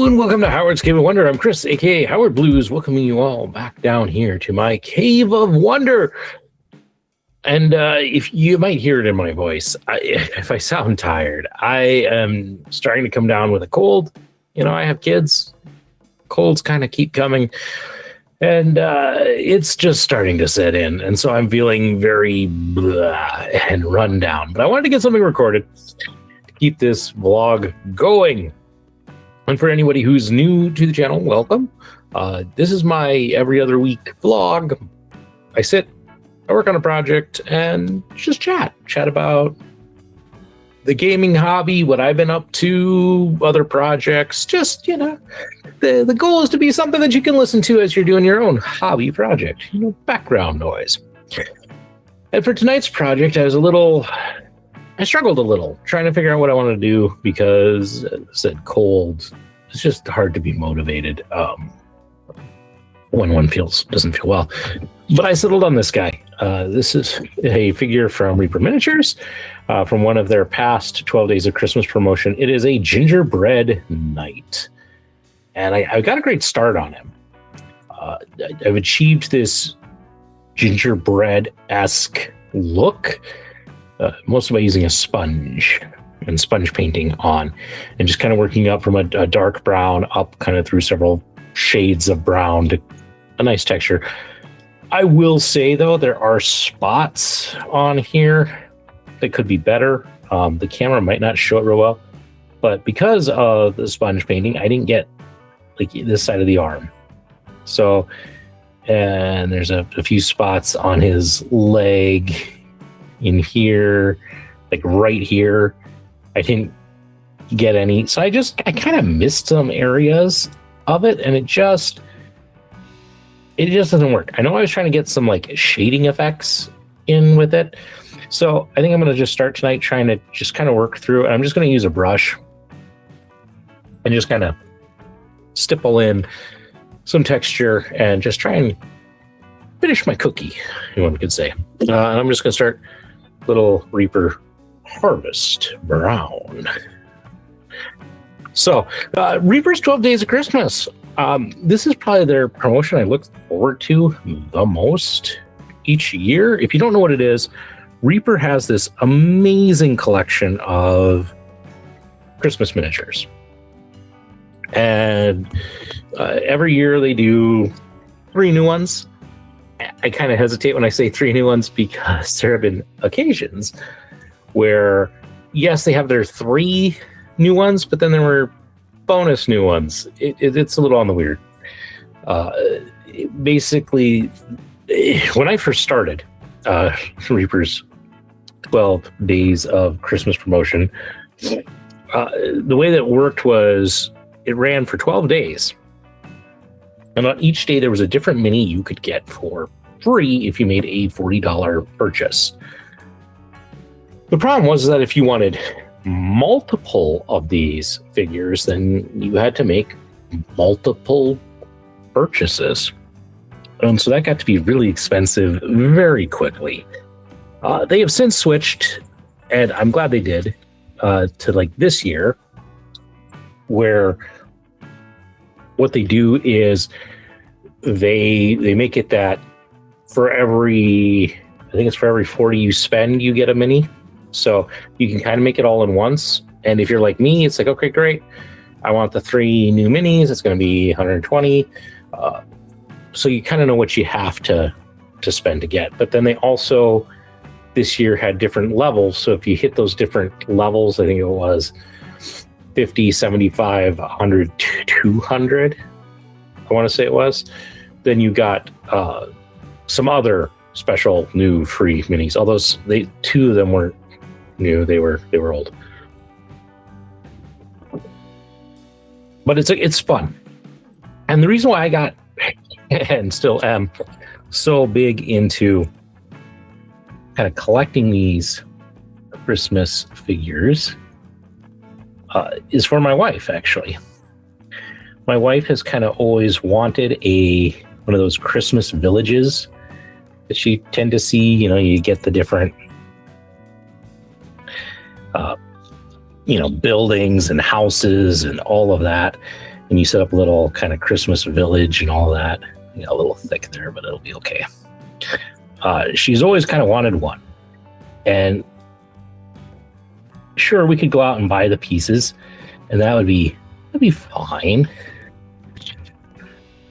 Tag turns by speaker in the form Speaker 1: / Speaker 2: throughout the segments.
Speaker 1: and welcome to Howard's Cave of Wonder. I'm Chris, aka Howard Blues, welcoming you all back down here to my Cave of Wonder. And if you might hear it in my voice, if I sound tired, I am starting to come down with a cold. You know, I have kids. Colds kind of keep coming. And it's just starting to set in. And so I'm feeling very blah and run down. But I wanted to get something recorded to keep this vlog going. And for anybody who's new to the channel, welcome. This is my every other week vlog. I work on a project and just chat about the gaming hobby, what I've been up to, other projects. Just, you know, the goal is to be something that you can listen to as you're doing your own hobby project, you know, background noise. And for tonight's project, I struggled a little trying to figure out what I want to do because, as I said, cold. It's just hard to be motivated when one doesn't feel well. But I settled on this guy. This is a figure from Reaper Miniatures, from one of their past 12 Days of Christmas promotion. It is a Gingerbread Knight. And I got a great start on him. I've achieved this gingerbread-esque look, mostly by using a sponge and sponge painting on, and just kind of working up from a dark brown up kind of through several shades of brown to a nice texture. I will say, though, there are spots on here that could be better. The camera might not show it real well, but because of the sponge painting, I didn't get like this side of the arm. So, and there's a few spots on his leg in here, like right here. I didn't get any. So I kind of missed some areas of it, and it just doesn't work. I know I was trying to get some like shading effects in with it. So I think I'm going to just start tonight trying to just kind of work through it. I'm just going to use a brush and just kind of stipple in some texture and just try and finish my cookie, one could say. And I'm just going to start little Reaper Harvest Brown. So Reaper's 12 Days of Christmas. This is probably their promotion I look forward to the most each year. If you don't know what it is, Reaper has this amazing collection of Christmas miniatures. And every year they do 3 new ones. I kind of hesitate when I say 3 new ones because there have been occasions where, yes, they have their 3 new ones, but then there were bonus new ones. It's a little on the weird. Basically, when I first started Reaper's 12 Days of Christmas promotion, the way that worked was it ran for 12 days. And on each day, there was a different mini you could get for free if you made a $40 purchase. The problem was that if you wanted multiple of these figures, then you had to make multiple purchases. And so that got to be really expensive very quickly. They have since switched, and I'm glad they did, to like this year, where what they do is they make it that for every 40 you spend, you get a mini. So you can kind of make it all in once. And if you're like me, it's like, okay, great. I want the 3 new minis. It's going to be 120. So you kind of know what you have to spend to get. But then they also this year had different levels. So if you hit those different levels, I think it was 50, 75, 100, 200, I want to say it was, then you got some other special new free minis. Although 2 of them weren't new, they were old. But it's fun. And the reason why I got and still am so big into kind of collecting these Christmas figures is for my wife, actually. My wife has kind of always wanted one of those Christmas villages that you tend to see. You know, you get the different buildings and houses and all of that. And you set up a little kind of Christmas village and all that. A little thick there, but it'll be okay. She's always kind of wanted one. And sure, we could go out and buy the pieces, and that'd be fine.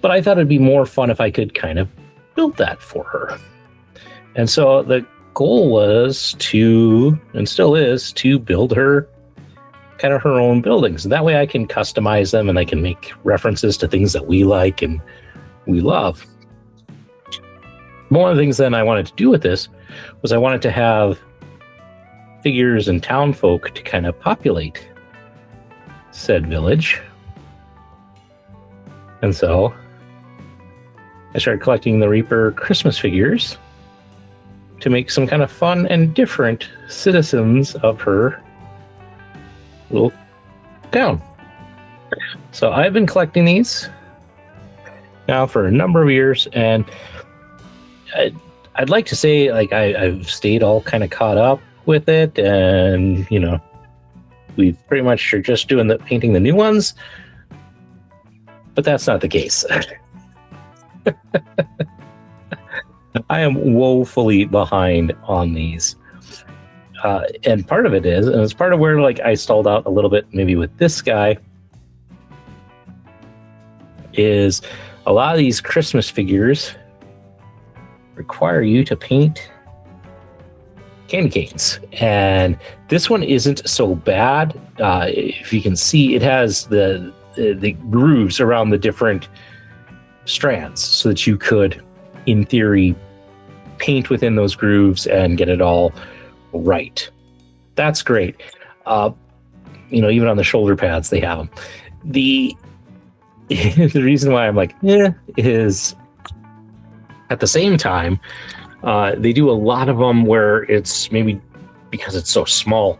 Speaker 1: But I thought it'd be more fun if I could kind of build that for her. And so the goal was to, and still is, to build her kind of her own buildings. And that way I can customize them and I can make references to things that we like and we love. One of the things then I wanted to do with this was I wanted to have figures and town folk to kind of populate said village. And so I started collecting the Reaper Christmas figures to make some kind of fun and different citizens of her little town. So I've been collecting these now for a number of years, and I'd like to say I've stayed all kind of caught up with it, and we pretty much are just doing painting the new ones, but that's not the case. I am woefully behind on these. And part of it is, and it's part of where I stalled out a little bit maybe with this guy, is a lot of these Christmas figures require you to paint candy canes. And this one isn't so bad. If you can see, it has the grooves around the different strands so that you could, in theory, paint within those grooves and get it all right. That's great. Even on the shoulder pads, they have them. The reason why I'm is at the same time, they do a lot of them where it's maybe because it's so small,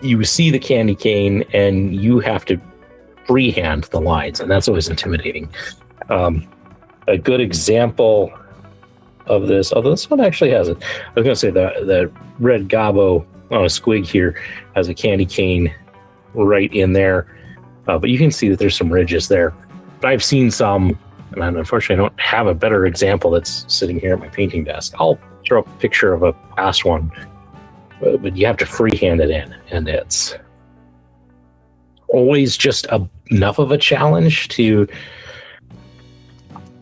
Speaker 1: you see the candy cane and you have to freehand the lines, and that's always intimidating. A good example of this, although this one actually has it. I was going to say the red gobbo on a squig here has a candy cane right in there, but you can see that there's some ridges there. But I've seen some, and unfortunately I don't have a better example that's sitting here at my painting desk. I'll throw up a picture of a past one, but you have to freehand it in, and it's always just enough of a challenge to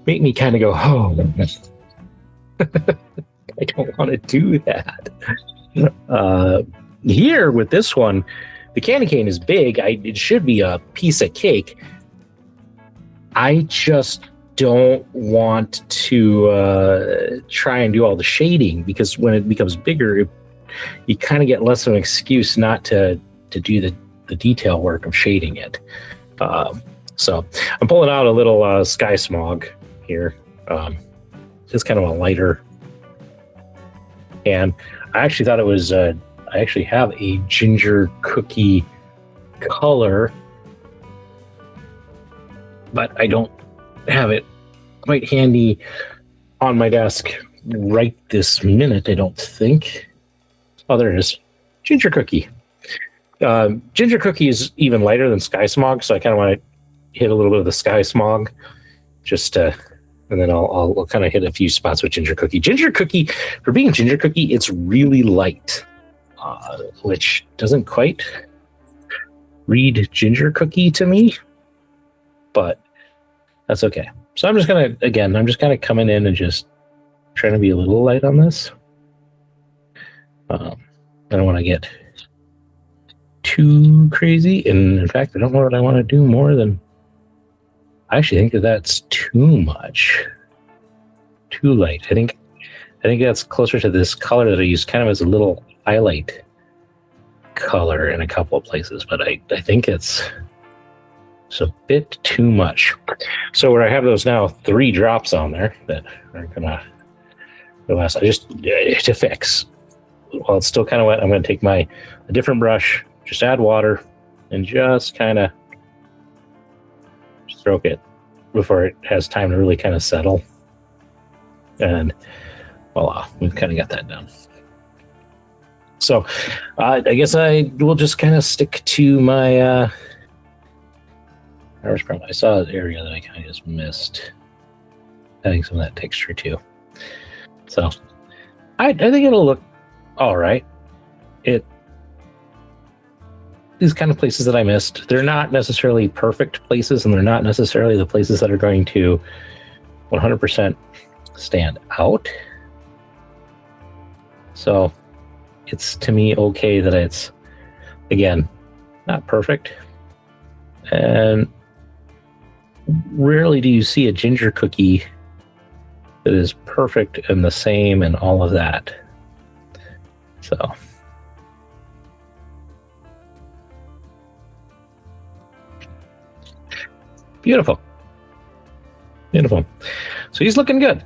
Speaker 1: make me kind of go, oh, I don't want to do that. Here with this one, the candy cane is big. It should be a piece of cake. I just don't want to try and do all the shading, because when it becomes bigger, you kind of get less of an excuse not to do the detail work of shading it. So I'm pulling out a little sky smog here. Just kind of a lighter. And I actually thought it was, I actually have a ginger cookie color, but I don't have it quite handy on my desk right this minute, I don't think. Oh, there it is. Ginger cookie. Ginger cookie is even lighter than sky smog, so I kind of want to hit a little bit of the sky smog just to, and then I'll kind of hit a few spots with ginger cookie. Ginger cookie, for being ginger cookie, it's really light, which doesn't quite read ginger cookie to me, but that's okay. So I'm just kind of coming in and just trying to be a little light on this. I don't want to get too crazy, and in fact, I don't know what I want to do more than. I actually think that's too much, too light. I think that's closer to this color that I use kind of as a little highlight color in a couple of places, but I think it's a bit too much. So where I have those now 3 drops on there that are gonna last. I just to fix. While it's still kind of wet, I'm going to take a different brush, just add water, and just kind of stroke it before it has time to really kind of settle. And voila, we've kind of got that done. So I guess I will just kind of stick to my. I saw an area that I kind of just missed, adding some of that texture too. So I think it'll look all right. These kind of places that I missed, they're not necessarily perfect places, and they're not necessarily the places that are going to 100% stand out. So it's, to me, okay that it's, again, not perfect. And rarely do you see a ginger cookie that is perfect and the same and all of that. So beautiful. Beautiful. So he's looking good.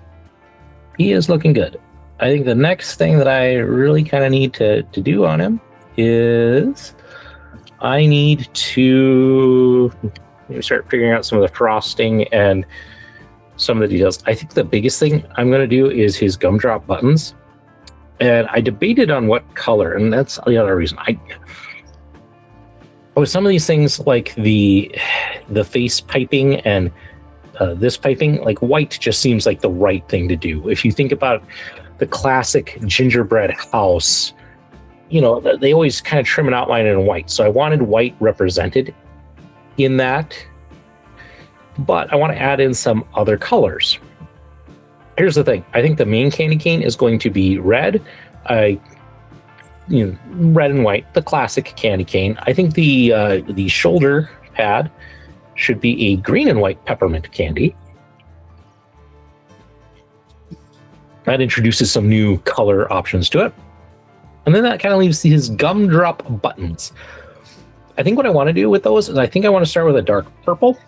Speaker 1: He is looking good. I think the next thing that I really kind of need to do on him is I need to start figuring out some of the frosting and some of the details. I think the biggest thing I'm going to do is his gumdrop buttons. And I debated on what color, and that's the other reason. With some of these things, like the face piping and this piping, like white just seems like the right thing to do. If you think about the classic gingerbread house, they always kind of trim an outline in white. So I wanted white represented in that, but I want to add in some other colors. Here's the thing. I think the main candy cane is going to be red. Red and white, the classic candy cane. I think the shoulder pad should be a green and white peppermint candy. That introduces some new color options to it. And then that kind of leaves his gumdrop buttons. I think what I want to do with those is I think I want to start with a dark purple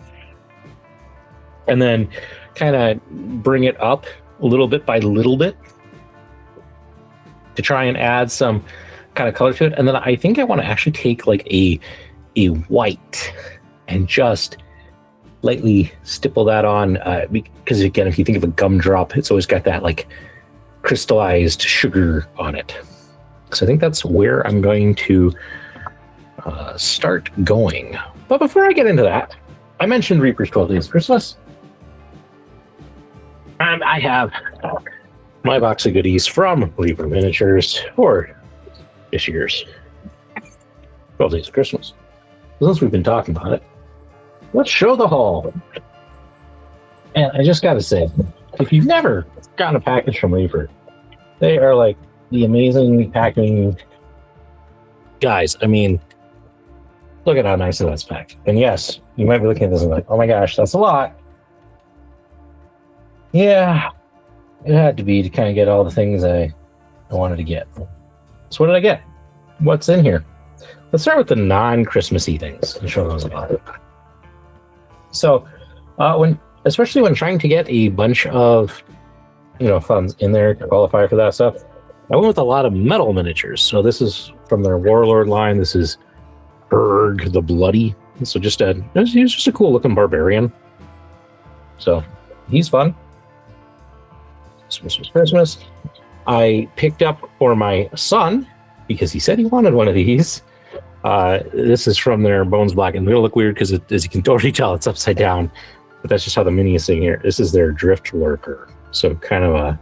Speaker 1: and then kind of bring it up a little bit by little bit to try and add some kind of color to it. And then I think I want to actually take like a white and just lightly stipple that on, because again, if you think of a gumdrop, it's always got that like crystallized sugar on it. So I think that's where I'm going to start going. But before I get into that, I mentioned Reaper's 12 Days of Christmas. And I have my box of goodies from Reaper Miniatures for this year's 12 Days of Christmas. Since we've been talking about it, let's show the haul. And I just got to say, if you've never gotten a package from Reaper, they are like the amazing packing guys. I mean, look at how nice that's packed. And yes, you might be looking at this and like, oh my gosh, that's a lot. Yeah, it had to be to kind of get all the things I wanted to get. So what did I get? What's in here? Let's start with the non-Christmassy things and show those about it. So, especially when trying to get a bunch of funds in there to qualify for that stuff, I went with a lot of metal miniatures. So this is from their Warlord line. This is Berg the Bloody. So he's just a cool looking barbarian. So he's fun. Christmas. I picked up for my son, because he said he wanted one of these. This is from their Bones Black, and it'll look weird because, as you can already tell, it's upside down. But that's just how the mini is sitting here. This is their Drift Lurker, so kind of a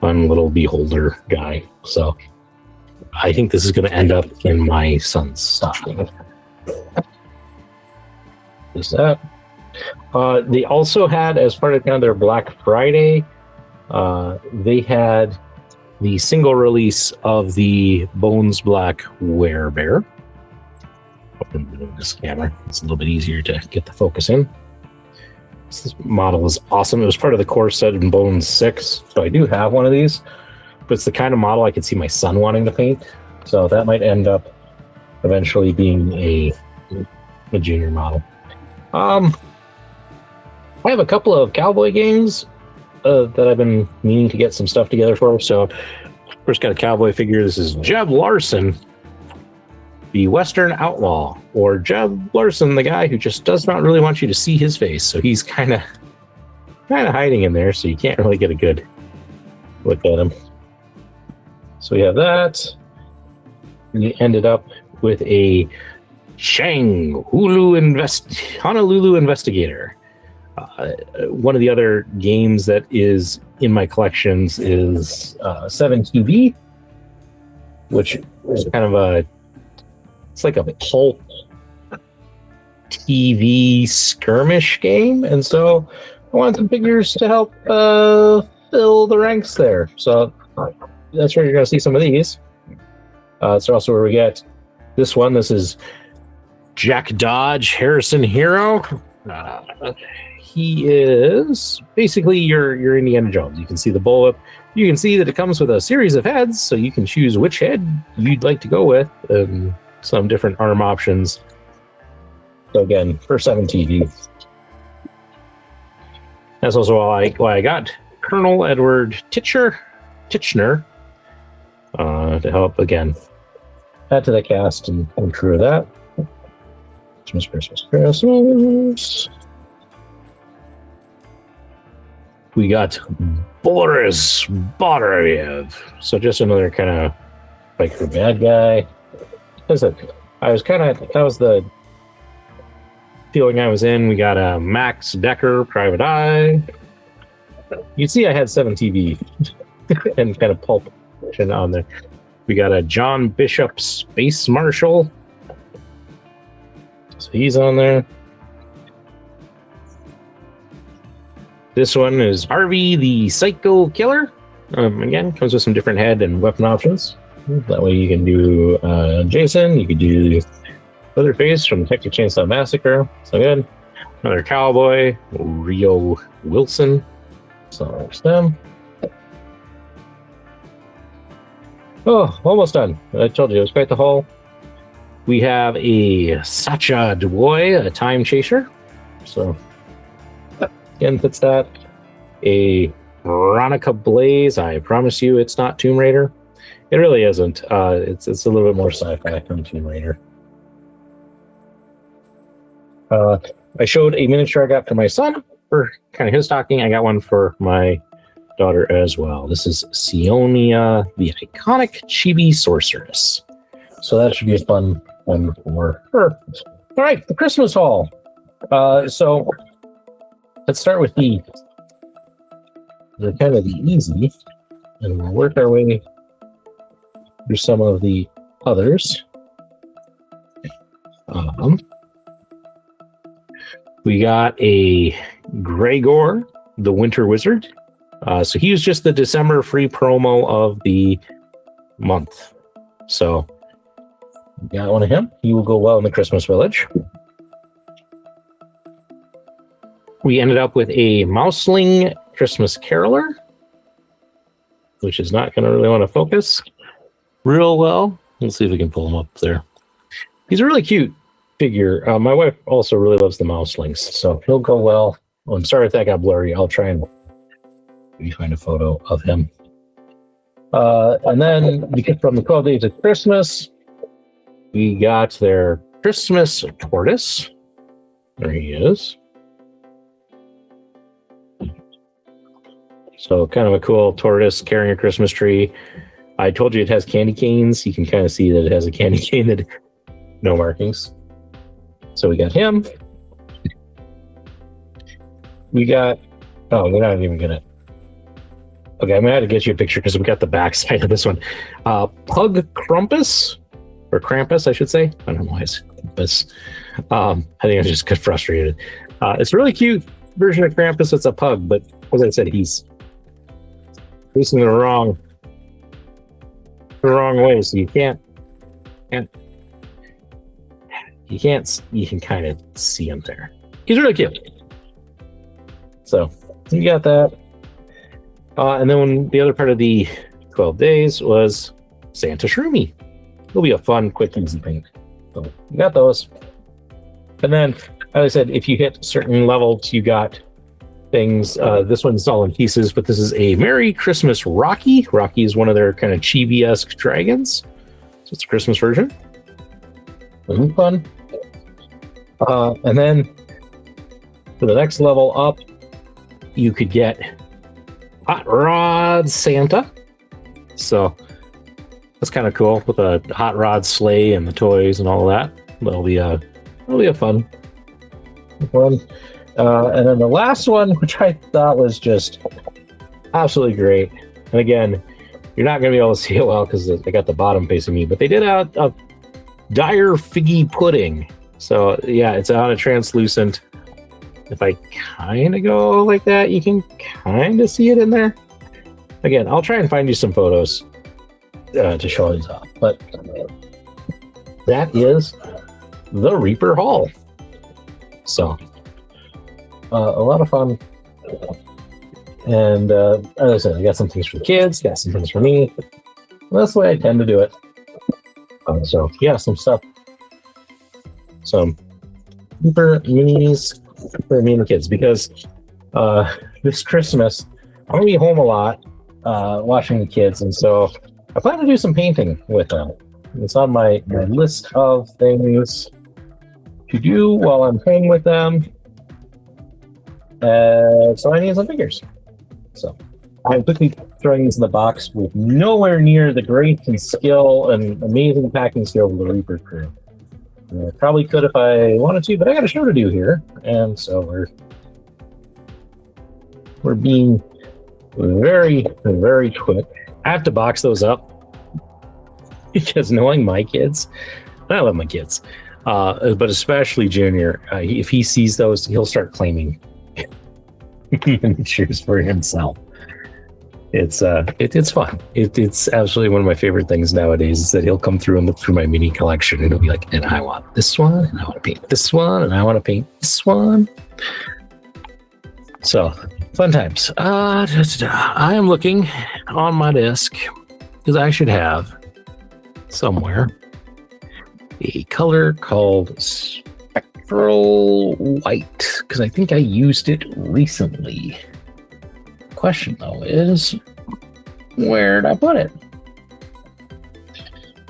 Speaker 1: fun little beholder guy. So I think this is going to end up in my son's stocking. Is that? They also had, as part of kind of their Black Friday, they had the single release of the Bones Black Werebear. Open this camera. It's a little bit easier to get the focus in. This model is awesome. It was part of the core set in Bones 6, so I do have one of these. But it's the kind of model I could see my son wanting to paint. So that might end up eventually being a junior model. I have a couple of cowboy games that I've been meaning to get some stuff together for. So first got a cowboy figure. This is Jeb Larson, the Western Outlaw, or Jeb Larson, the guy who just does not really want you to see his face. So he's kind of hiding in there, so you can't really get a good look at him. So we have that. we ended up with a Honolulu Investigator. One of the other games that is in my collections is 7TV, which is kind of it's like a pulp TV skirmish game, and so I wanted some figures to help fill the ranks there. So that's where you're going to see some of these. It's also where we get this one. This is Jack Dodge, Harrison Hero. He is basically your Indiana Jones. You can see the bullwhip. You can see that it comes with a series of heads, so you can choose which head you'd like to go with, and some different arm options. So again, for 7TV. That's also why I got Colonel Edward Titchener to help, again, add to the cast and crew of that. Christmas. We got Boris Bodaryev. So just another kind of like the bad guy. That was the feeling I was in. We got a Max Decker Private Eye. You see I had 7TV and kind of pulp on there. We got a John Bishop Space Marshal. So he's on there. This one is Harvey the Psycho Killer. Again, comes with some different head and weapon options. That way you can do Jason, you could do Leatherface from Texas Chainsaw Massacre. So good. Another cowboy, Rio Wilson. So there's them. Oh, almost done. I told you it was quite the haul. We have a Sacha Dubois, a time chaser. So again, fits that. A Veronica Blaze. I promise you it's not Tomb Raider. It really isn't. It's a little bit more sci-fi from Tomb Raider. I showed a miniature I got for my son for kind of his stocking. I got one for my daughter as well. This is Sionia, the iconic chibi sorceress. So that should be a fun one for her. All right, the Christmas haul. So let's start with the kind of the easy, and we'll work our way through some of the others. We got a Gregor, the Winter Wizard. So he was just the December free promo of the month. So got one of him. He will go well in the Christmas Village. We ended up with a Mouseling Christmas Caroler, which is not going to really want to focus real well. Let's see if we can pull him up there. He's a really cute figure. My wife also really loves the Mouselings, so he'll go well. Oh, I'm sorry if that got blurry. I'll try and find a photo of him. And then from the 12 Days of Christmas, we got their Christmas tortoise. There he is. So kind of a cool tortoise carrying a Christmas tree. I told you it has candy canes. You can kind of see that it has a candy cane that no markings. So we got him. We got, we're not even gonna. Okay, I'm gonna have to get you a picture because we got the back side of this one. Pug Krampus, or Krampus, I should say. I don't know why it's Krampus. I think I just got frustrated. It's a really cute version of Krampus. It's a pug, but as I said, he's facing the wrong way, so you can kind of see him there. He's really cute. So you got that. And then when the other part of the 12 days was Santa Shroomy. It'll be a fun, quick, easy paint. So you got those. And then, as I said, if you hit certain levels, you got things. This one's all in pieces, but this is a Merry Christmas Rocky. Rocky is one of their kind of chibi-esque dragons. So it's a Christmas version. Really fun. And then for the next level up, you could get Hot Rod Santa. So That's kind of cool with a hot rod sleigh and the toys and all that. That'll be a fun one. And then the last one, which I thought was just absolutely great. And again, you're not going to be able to see it well because I got the bottom facing me, but they did a dire figgy pudding. So yeah, it's on a translucent. If I kind of go like that, you can kind of see it in there. Again, I'll try and find you some photos to show these off. But that is the Reaper haul. So a lot of fun. And as I said, I got some things for the kids, got some things for me. That's the way I tend to do it. So yeah, some stuff. Some Reaper minis for me and the kids, because this Christmas I'm gonna be home a lot watching the kids, and so I plan to do some painting with them. It's on my list of things to do while I'm playing with them. So I need some figures. So I'm quickly throwing these in the box with nowhere near the grace and skill and amazing packing skills of the Reaper crew. I probably could if I wanted to, but I got a show to do here, and so we're being very, very quick. I have to box those up because knowing my kids, and I love my kids, but especially Junior, if he sees those, he'll start claiming miniatures for himself. It's fun. It's absolutely one of my favorite things nowadays is that he'll come through and look through my mini collection and he'll be like, and I want this one, and I want to paint this one, and I want to paint this one. So fun times. I am looking on my desk because I should have somewhere a color called Spectral White, because I think I used it recently. Question though is, where'd I put it?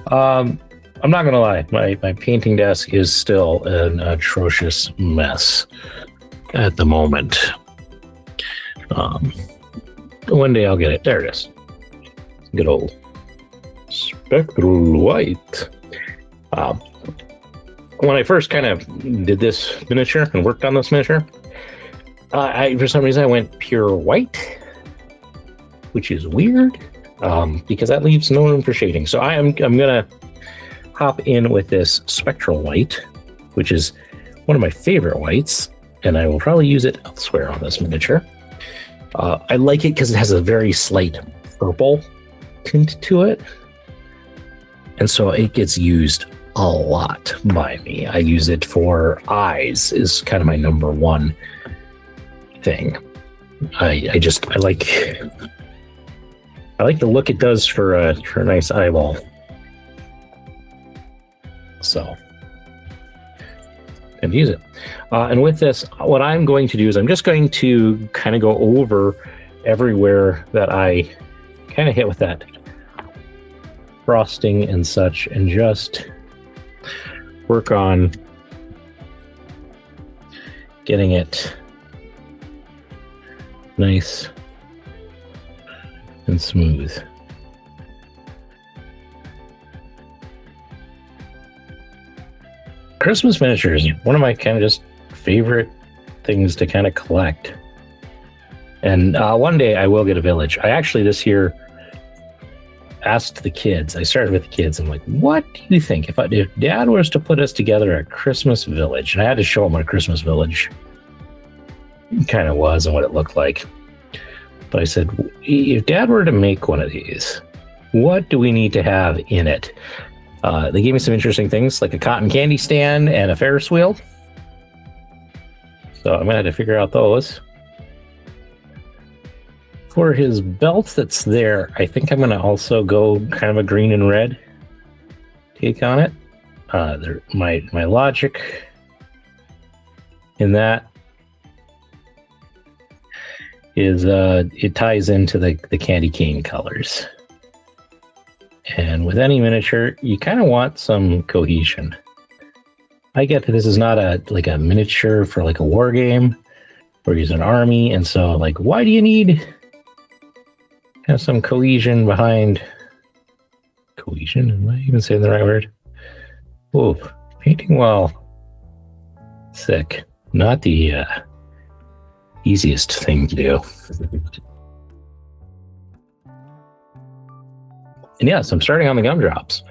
Speaker 1: I'm not gonna lie, my painting desk is still an atrocious mess at the moment. One day I'll get it. There it is. Good old Spectral White. When I first kind of did this miniature and worked on this miniature, for some reason I went pure white, which is weird, because that leaves no room for shading. So I'm gonna hop in with this Spectral White, which is one of my favorite whites, and I will probably use it elsewhere on this miniature. I like it because it has a very slight purple tint to it, and so it gets used a lot by me. I use it for eyes, is kind of my number one thing. I like the look it does for a nice eyeball. So, and use it. And with this, what I'm going to do is I'm just going to kind of go over everywhere that I kind of hit with that frosting and such, and just work on getting it nice and smooth. Christmas miniatures, one of my kind of just favorite things to kind of collect. And one day I will get a village. I actually this year asked the kids. I started with the kids. I'm like, what do you think if Dad was to put us together a Christmas village? And I had to show them what a Christmas village kind of was and what it looked like. But I said, if Dad were to make one of these, what do we need to have in it? They gave me some interesting things, like a cotton candy stand and a Ferris wheel. So I'm going to have to figure out those. For his belt that's there, I think I'm going to also go kind of a green and red take on it. My logic in that is it ties into the candy cane colors. And with any miniature, you kind of want some cohesion. I get that this is not a miniature for like a war game where he's an army, and so like, why do you need have some cohesion behind Cohesion, am I even saying the right word? Oh, painting well. Sick. Not the easiest thing to do. And yes, I'm starting on the gumdrops.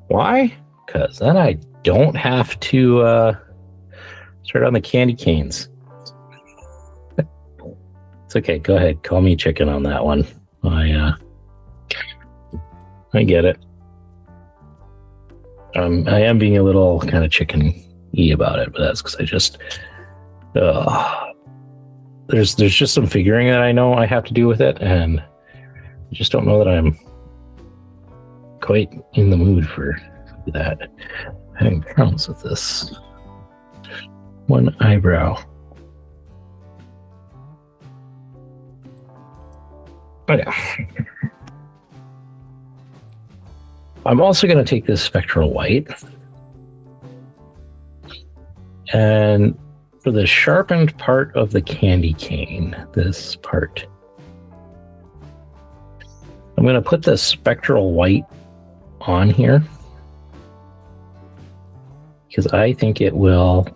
Speaker 1: Why? Because then I don't have to start on the candy canes. It's okay. Go ahead. Call me chicken on that one. I get it. I am being a little kind of chicken-y about it, but that's because I just there's just some figuring that I know I have to do with it, and I just don't know that I'm quite in the mood for that. Having problems with this one eyebrow. But yeah. I'm also going to take this spectral white, and for the sharpened part of the candy cane, this part, I'm going to put the spectral white on here because I think it will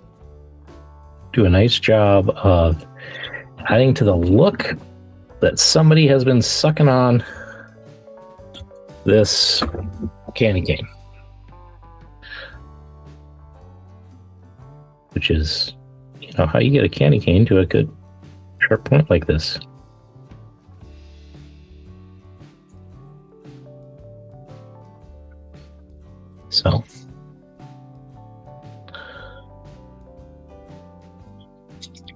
Speaker 1: do a nice job of adding to the look that somebody has been sucking on this candy cane, which is, you know, how you get a candy cane to a good sharp point like this. So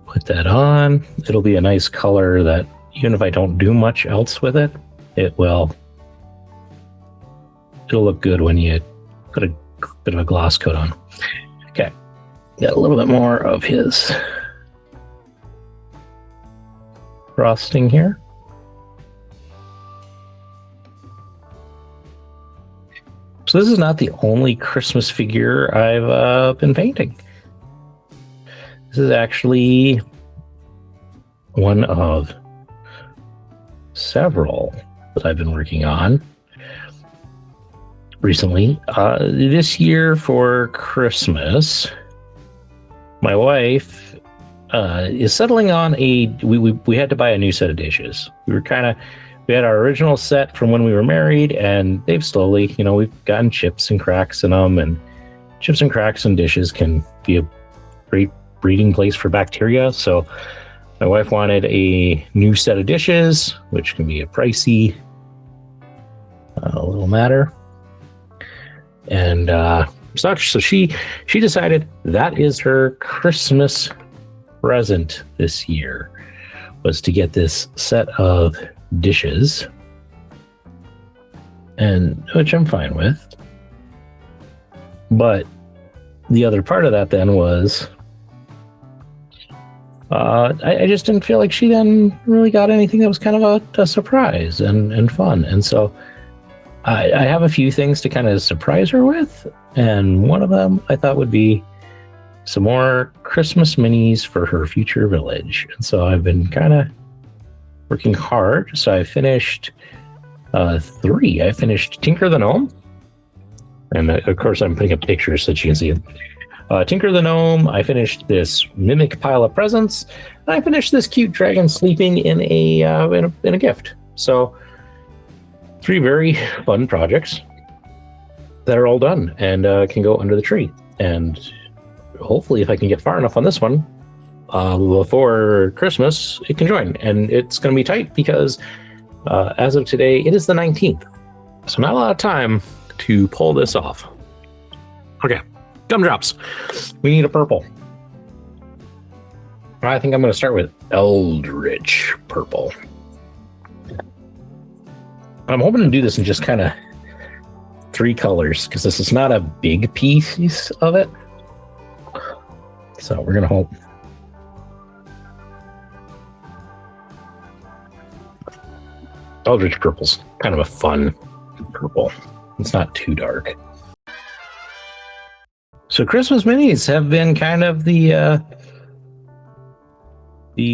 Speaker 1: put that on. It'll be a nice color that even if I don't do much else with it, it'll look good when you put a bit of a gloss coat on. Okay, got a little bit more of his frosting here. So this is not the only Christmas figure I've been painting. This is actually one of several that I've been working on recently. This year for Christmas, my wife is settling on we had to buy a new set of dishes. We had our original set from when we were married, and they've slowly, we've gotten chips and cracks in them, and chips and cracks in dishes can be a great breeding place for bacteria. So my wife wanted a new set of dishes, which can be a pricey little matter. And so she decided that is her Christmas present this year, was to get this set of dishes, and which I'm fine with. But the other part of that then was I just didn't feel like she then really got anything that was kind of a surprise and fun. And so I have a few things to kind of surprise her with, and one of them I thought would be some more Christmas minis for her future village. And so I've been kind of working hard. So I finished 3. I finished Tinker the Gnome, and of course I'm putting up pictures so that you can see it. Tinker the Gnome, I finished this Mimic Pile of Presents, and I finished this cute dragon sleeping in a gift. So 3 very fun projects that are all done and can go under the tree. And hopefully if I can get far enough on this one before Christmas, it can join. And it's going to be tight because as of today, it is the 19th. So not a lot of time to pull this off. Okay. Gumdrops. We need a purple. I think I'm going to start with Eldritch Purple. I'm hoping to do this in just kind of 3 colors because this is not a big piece of it. So we're going to hope. Eldritch Purple's kind of a fun purple. It's not too dark. So Christmas minis have been kind of the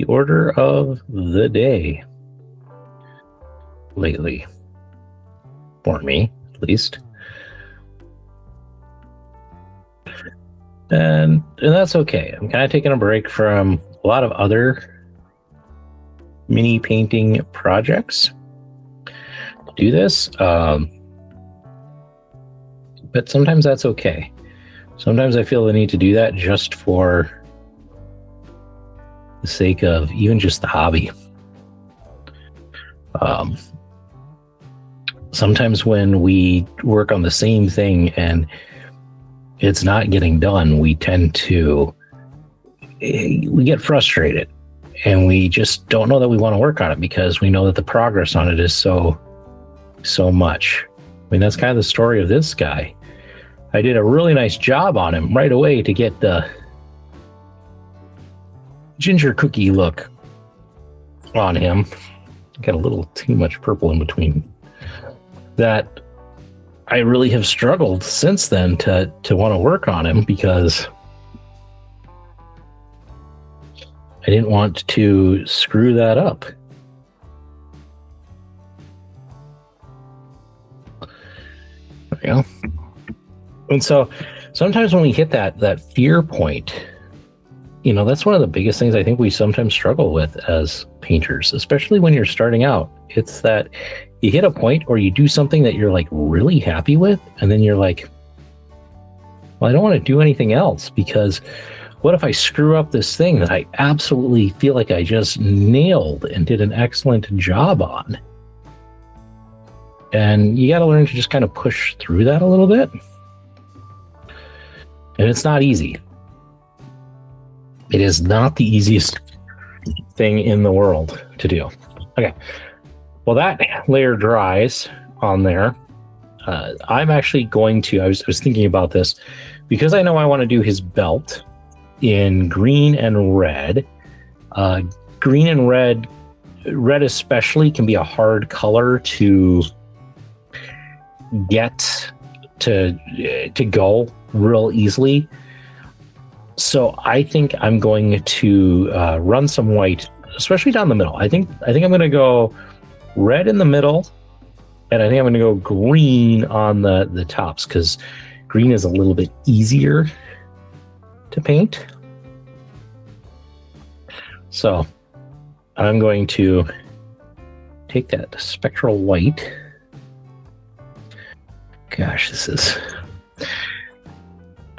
Speaker 1: order of the day lately. For me, at least. And that's okay. I'm kind of taking a break from a lot of other mini painting projects to do this. But sometimes that's okay. Sometimes I feel the need to do that just for the sake of even just the hobby. Sometimes when we work on the same thing and it's not getting done, we get frustrated and we just don't know that we want to work on it because we know that the progress on it is so much. I mean, that's kind of the story of this guy. I did a really nice job on him right away to get the ginger cookie look on him. Got a little too much purple in between. That I really have struggled since then to want to work on him because I didn't want to screw that up. There we go. And so sometimes when we hit that fear point, that's one of the biggest things I think we sometimes struggle with as painters, especially when you're starting out. It's that you hit a point or you do something that you're like really happy with, and then you're like, well, I don't want to do anything else because what if I screw up this thing that I absolutely feel like I just nailed and did an excellent job on? And you got to learn to just kind of push through that a little bit. And it's not easy. It is not the easiest thing in the world to do. Okay. Well, that layer dries on there. I'm actually going to, I was thinking about this because I know I want to do his belt in green and red. Green and red especially can be a hard color to get to go real easily. So I think I'm going to run some white, especially down the middle. I think I'm going to go red in the middle, and I think I'm going to go green on the tops because green is a little bit easier to paint. So I'm going to take that spectral white. Gosh,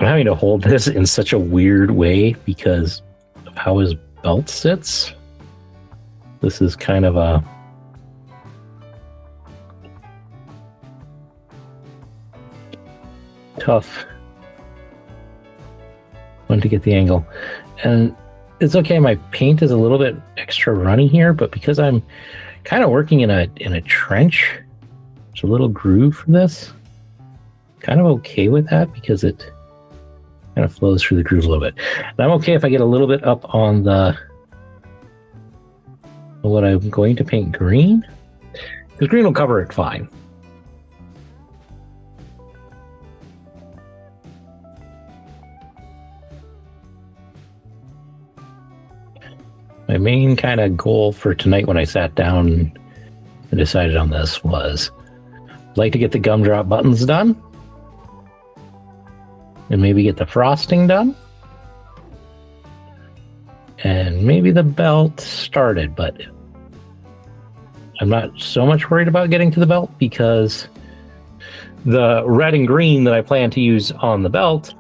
Speaker 1: I'm having to hold this in such a weird way because of how his belt sits. This is kind of a tough one to get the angle. And it's okay, my paint is a little bit extra runny here, but because I'm kind of working in a trench, there's a little groove for this. Kind of okay with that because it kind of flows through the groove a little bit. And I'm okay if I get a little bit up on what I'm going to paint green, because green will cover it fine. My main kind of goal for tonight when I sat down and decided on this was I'd like to get the gumdrop buttons done and maybe get the frosting done and maybe the belt started, but I'm not so much worried about getting to the belt because the red and green that I plan to use on the belt,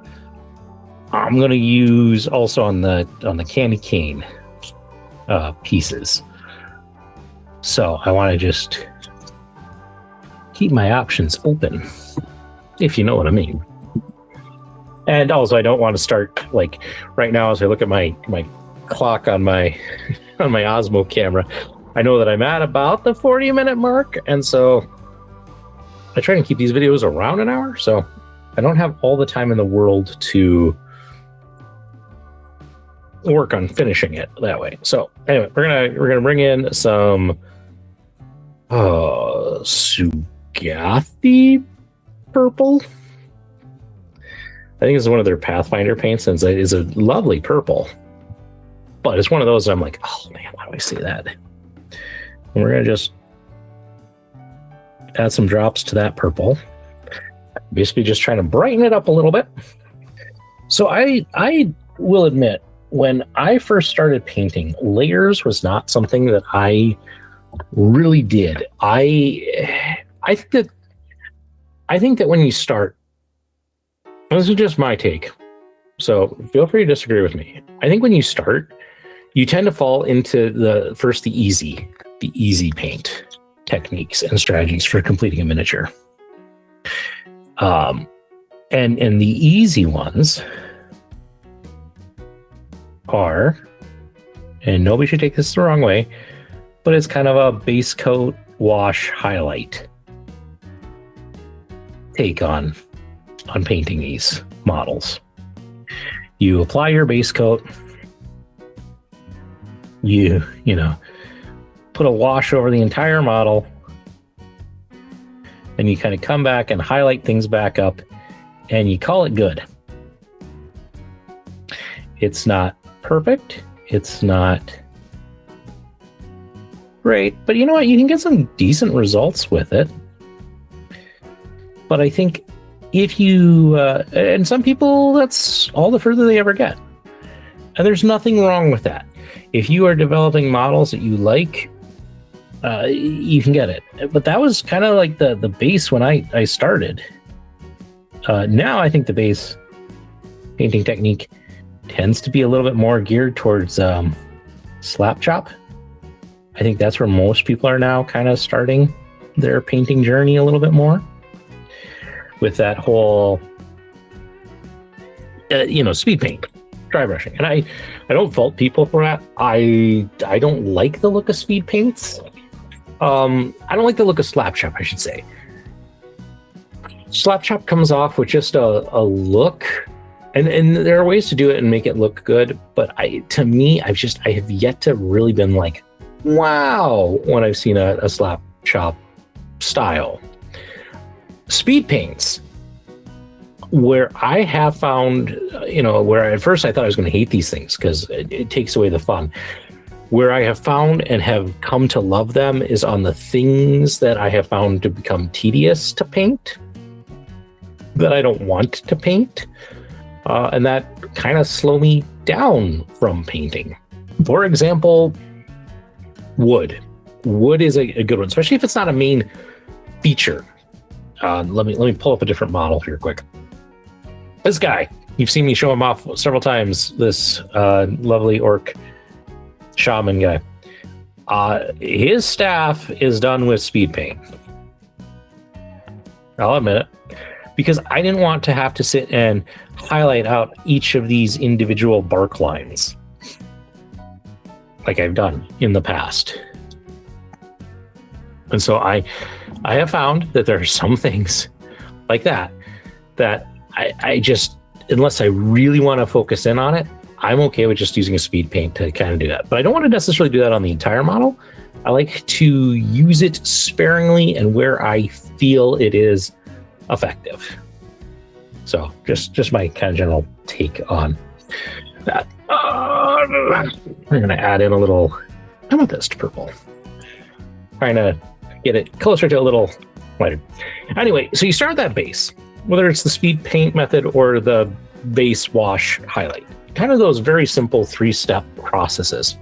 Speaker 1: I'm going to use also on the candy cane pieces. So I want to just keep my options open, if you know what I mean. And also I don't want to start like right now as I look at my clock on my on my Osmo camera. I know that I'm at about the 40-minute mark, and so I try and keep these videos around an hour, so I don't have all the time in the world to work on finishing it that way. So anyway, we're gonna bring in some Sugathi purple. I think it's one of their Pathfinder paints, and it's a lovely purple. But it's one of those that I'm like, oh man, why do I say that? And we're gonna just add some drops to that purple. basically just trying to brighten it up a little bit. So I will admit, when I first started painting, layers was not something that I really did. I think that when you start, this is just my take, so feel free to disagree with me. I think when you start, you tend to fall into the easy paint techniques and strategies for completing a miniature. And the easy ones are, and nobody should take this the wrong way, but it's kind of a base coat wash highlight take on painting these models. You apply your base coat, you know, put a wash over the entire model, and you kind of come back and highlight things back up, and you call it good. It's not perfect, it's not great, but you know what? You can get some decent results with it. But I think if you, and some people, that's all the further they ever get. And there's nothing wrong with that. If you are developing models that you like, you can get it. But that was kind of like the base when I started. Now I think the base painting technique tends to be a little bit more geared towards slap chop. I think that's where most people are now kind of starting their painting journey a little bit more. With that whole, speed paint, dry brushing. And I don't fault people for that. I don't like the look of speed paints. I don't like the look of slap chop, I should say. Slap chop comes off with just a look, and there are ways to do it and make it look good. But I have yet to really been like, wow, when I've seen a slap chop style. Speed paints, where I have found, where at first I thought I was going to hate these things because it takes away the fun. Where I have found and have come to love them is on the things that I have found to become tedious to paint, that I don't want to paint, and that kind of slow me down from painting. For example, wood. Wood is a good one, especially if it's not a main feature. Let me pull up a different model here quick. This guy, you've seen me show him off several times, this lovely orc shaman guy. His staff is done with speed paint. I'll admit it. Because I didn't want to have to sit and highlight out each of these individual bark lines like I've done in the past. And so I have found that there are some things like that I just, unless I really want to focus in on it, I'm okay with just using a speed paint to kind of do that. But I don't want to necessarily do that on the entire model. I like to use it sparingly and where I feel it is effective. So just my kind of general take on that. I'm going to add in a little amethyst purple. Trying to get it closer to a little lighter. Anyway, so you start that base, whether it's the speed paint method or the base wash highlight. Kind of those very simple 3-step processes.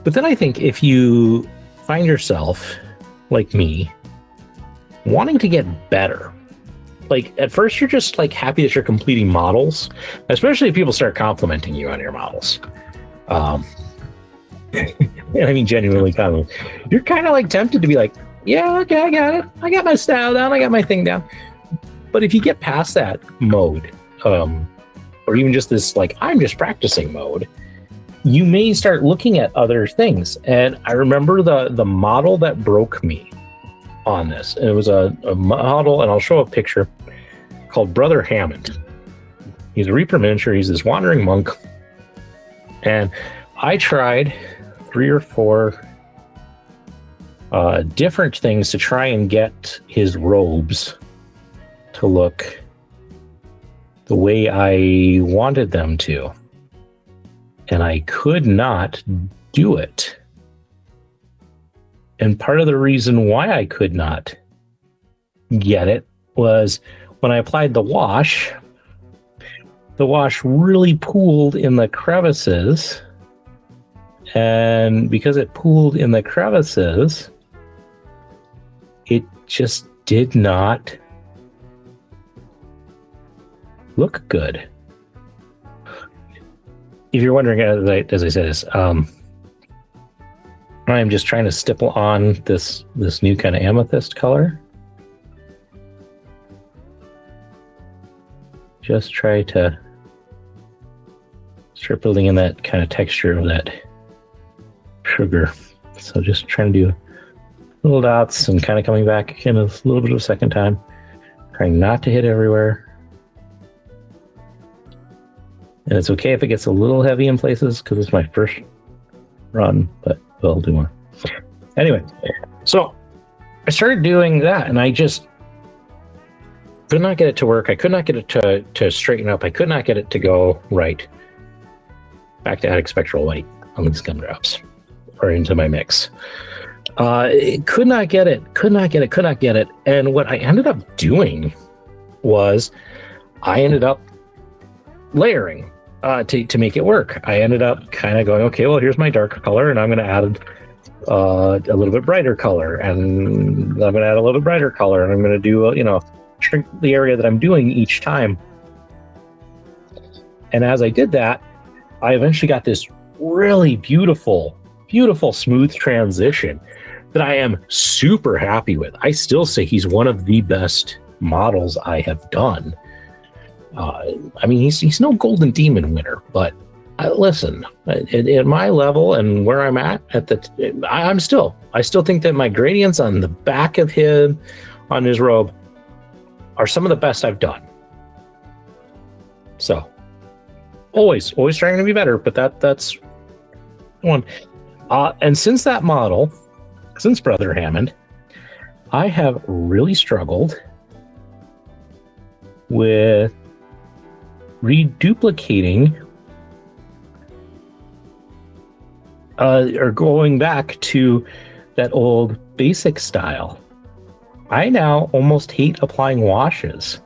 Speaker 1: But then I think if you find yourself, like me, wanting to get better, like at first you're just like happy that you're completing models, especially if people start complimenting you on your models. And I mean, genuinely compliment. You're kind of like tempted to be like, yeah, okay, I got it. I got my style down. I got my thing down. But if you get past that mode, or even just this, like, I'm just practicing mode, you may start looking at other things. And I remember the model that broke me on this. And it was a model, and I'll show a picture, called Brother Hammond. He's a Reaper miniature. He's this wandering monk. And I tried 3 or 4 different things to try and get his robes to look the way I wanted them to. And I could not do it. And part of the reason why I could not get it was when I applied the wash really pooled in the crevices. And because it pooled in the crevices, it just did not look good. If you're wondering, as I said this, I'm just trying to stipple on this new kind of amethyst color. Just try to start building in that kind of texture of that sugar. So just trying to do little dots and kind of coming back in a little bit of a second time. Trying not to hit everywhere. And it's okay if it gets a little heavy in places because it's my first run, but we'll do more. Anyway, so I started doing that and I just could not get it to work. I could not get it to straighten up. I could not get it to go right. Back to adding spectral white on these gumdrops or into my mix. Could not get it. And what I ended up doing was I ended up layering to make it work. I ended up kind of going, okay, well, here's my darker color, and I'm going to add a little bit brighter color, and I'm going to add a little bit brighter color, and I'm going to do, shrink the area that I'm doing each time. And as I did that, I eventually got this really beautiful, smooth transition that I am super happy with. I still say he's one of the best models I have done. I mean, he's no golden demon winner, but listen, at my level and where I'm at I still think that my gradients on the back of him, on his robe, are some of the best I've done. So, always trying to be better, but that's one. And since that model, since Brother Hammond, I have really struggled with reduplicating or going back to that old basic style. I now almost hate applying washes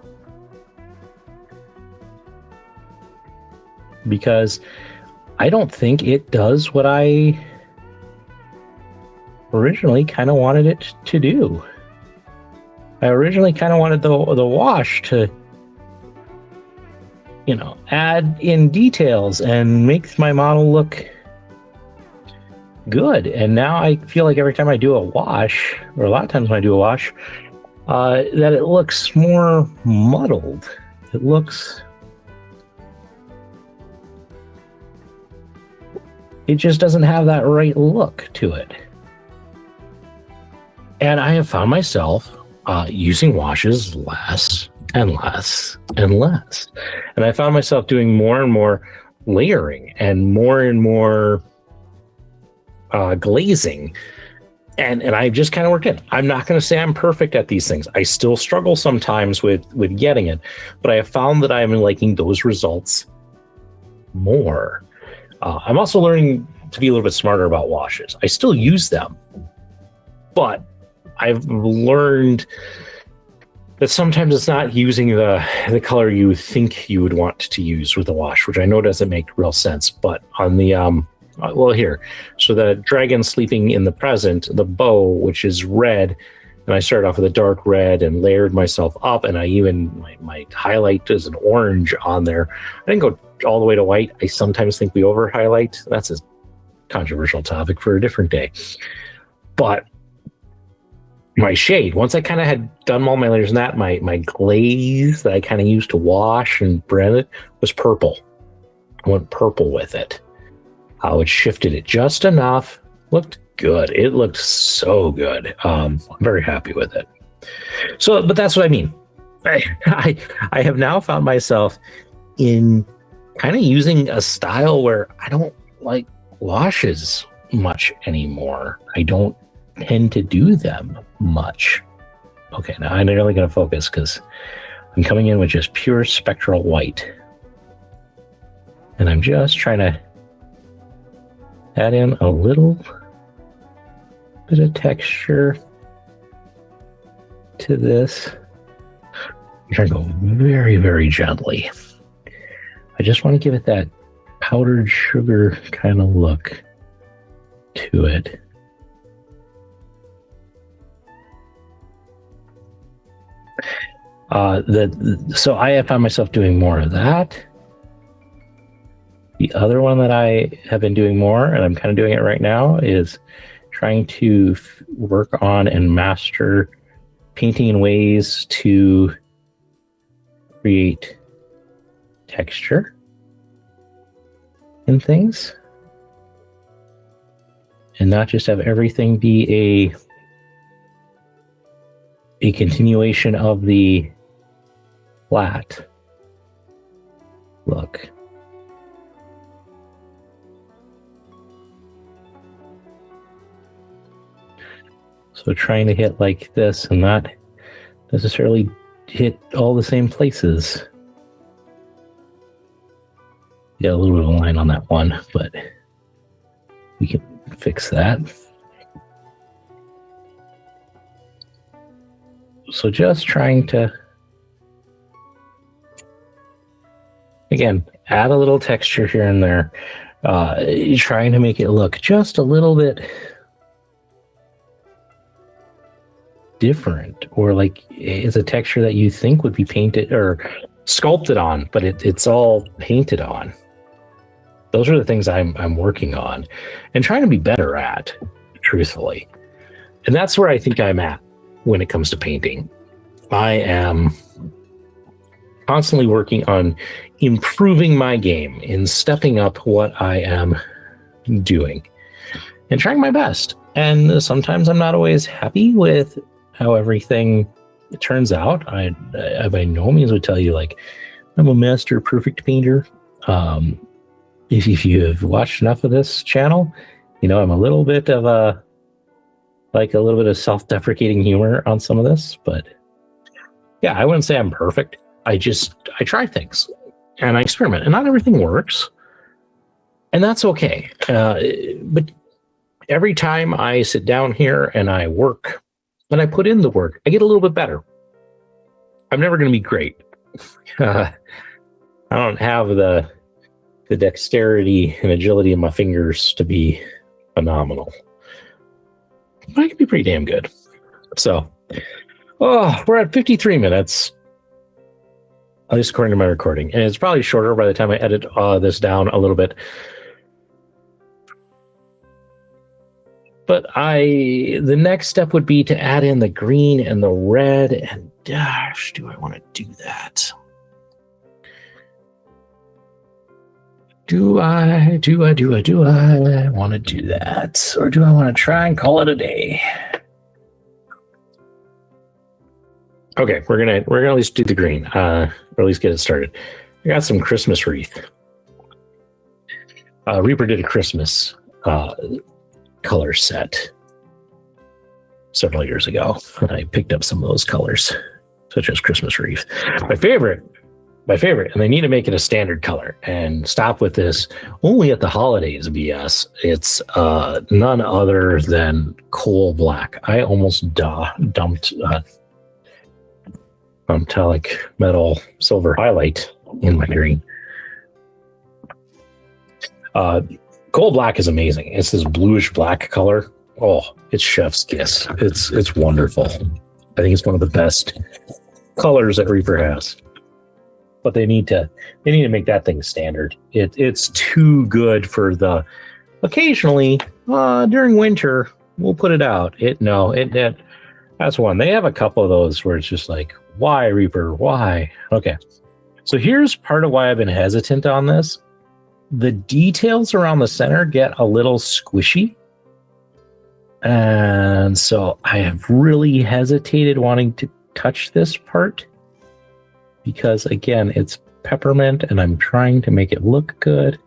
Speaker 1: because I don't think it does what I originally kind of wanted it to do. I originally kind of wanted the wash to, add in details and make my model look good. And now I feel like every time I do a wash, or a lot of times when I do a wash, that it looks more muddled. It just doesn't have that right look to it. And I have found myself using washes less and less and less. And I found myself doing more and more layering and more glazing. And I just kind of worked in. I'm not going to say I'm perfect at these things. I still struggle sometimes with getting it, but I have found that I'm liking those results more. I'm also learning to be a little bit smarter about washes. I still use them, but I've learned that sometimes it's not using the color you think you would want to use with the wash, which I know doesn't make real sense. But on the here, so the dragon sleeping in the present, the bow, which is red, and I started off with a dark red and layered myself up, and I even my highlight is an orange on there. I didn't go all the way to white. I sometimes think we over highlight. That's a controversial topic for a different day. But my shade, once I kind of had done all my layers in that, my glaze that I kind of used to wash and brand it was purple. I went purple with it. It shifted it just enough. Looked good. It looked so good. I'm very happy with it. So, but that's what I mean. I have now found myself in kind of using a style where I don't like washes much anymore. I don't tend to do them much. Okay, now I'm really going to focus because I'm coming in with just pure spectral white. And I'm just trying to add in a little bit of texture to this. trying to go very, very gently. I just want to give it that powdered sugar kind of look to it. So I have found myself doing more of that. The other one that I have been doing more, and I'm kind of doing it right now, is trying to work on and master painting in ways to create texture in things, and not just have everything be a continuation of the flat look. So trying to hit like this and not necessarily hit all the same places. Yeah, a little bit of a line on that one, but we can fix that. So just trying to, again, add a little texture here and there. Trying to make it look just a little bit different, or like it's a texture that you think would be painted or sculpted on, but it's all painted on. Those are the things I'm working on and trying to be better at, truthfully. And that's where I think I'm at when it comes to painting. I am constantly working on improving my game and stepping up what I am doing and trying my best. And sometimes I'm not always happy with how everything turns out. I by no means would tell you like I'm a master perfect painter. If you have watched enough of this channel, you know I'm a little bit of a little bit of self-deprecating humor on some of this, but yeah, I wouldn't say I'm perfect. I try things and I experiment, and not everything works, and that's okay. But every time I sit down here and I work, and I put in the work, I get a little bit better. I'm never going to be great. I don't have the dexterity and agility in my fingers to be phenomenal. But I can be pretty damn good. So, we're at 53 minutes, at least according to my recording. And it's probably shorter by the time I edit this down a little bit. But the next step would be to add in the green and the red. And gosh, do I want to do that? Do I want to do that? Or do I want to try and call it a day? Okay, we're gonna at least do the green, or at least get it started. I got some Christmas wreath. Reaper did a Christmas color set several years ago, and I picked up some of those colors, such as Christmas wreath. My favorite, and they need to make it a standard color and stop with this only at the holidays BS. It's none other than coal black. I almost dumped metallic metal silver highlight in my green. Coal black is amazing. It's this bluish black color. Oh, it's chef's kiss. It's wonderful. I think it's one of the best colors that Reaper has. But they need to make that thing standard. It's too good for the occasionally during winter we'll put it out. That's one. They have a couple of those where it's just like, why Reaper? Why? Okay. So here's part of why I've been hesitant on this. The details around the center get a little squishy. And so I have really hesitated wanting to touch this part because, again, it's peppermint and I'm trying to make it look good.